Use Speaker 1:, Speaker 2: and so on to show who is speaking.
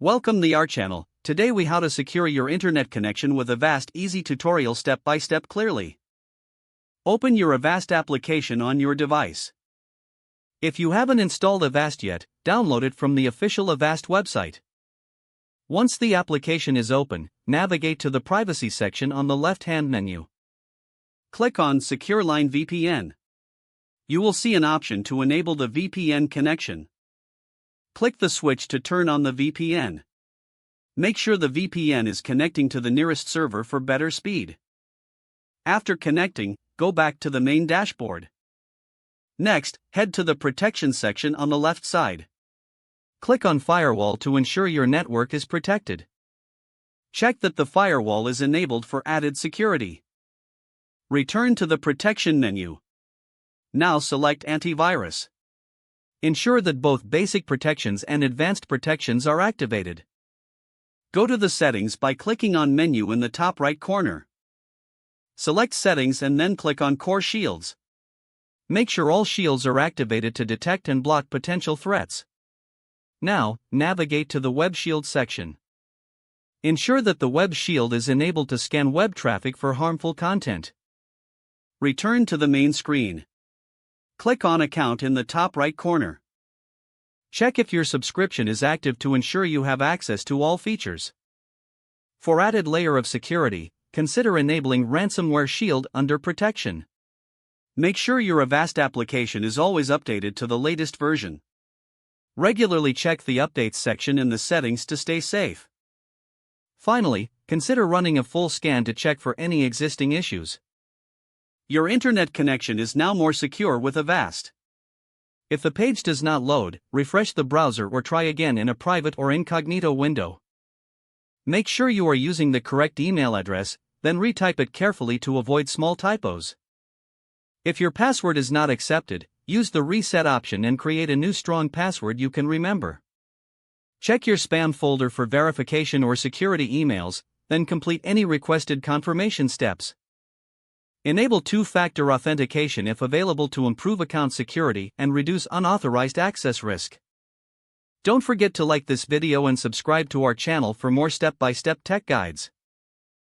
Speaker 1: Welcome to our channel. Today we how to secure your internet connection with Avast easy tutorial step by step clearly. Open your Avast application on your device. If you haven't installed Avast yet, download it from the official Avast website. Once the application is open, navigate to the privacy section on the left-hand menu. Click on Secure Line VPN. You will see an option to enable the VPN connection. Click the switch to turn on the VPN. Make sure the VPN is connecting to the nearest server for better speed. After connecting, go back to the main dashboard. Next, head to the protection section on the left side. Click on Firewall to ensure your network is protected. Check that the firewall is enabled for added security. Return to the protection menu. Now select Antivirus. Ensure that both basic protections and advanced protections are activated. Go to the settings by clicking on Menu in the top right corner. Select Settings and then click on Core Shields. Make sure all shields are activated to detect and block potential threats. Now, navigate to the Web Shield section. Ensure that the Web Shield is enabled to scan web traffic for harmful content. Return to the main screen. Click on Account in the top right corner. Check if your subscription is active to ensure you have access to all features. For added layer of security, consider enabling Ransomware Shield under Protection. Make sure your Avast application is always updated to the latest version. Regularly check the Updates section in the settings to stay safe. Finally, consider running a full scan to check for any existing issues. Your internet connection is now more secure with Avast. If the page does not load, refresh the browser or try again in a private or incognito window. Make sure you are using the correct email address, then retype it carefully to avoid small typos. If your password is not accepted, use the reset option and create a new strong password you can remember. Check your spam folder for verification or security emails, then complete any requested confirmation steps. Enable two-factor authentication if available to improve account security and reduce unauthorized access risk. Don't forget to like this video and subscribe to our channel for more step-by-step tech guides.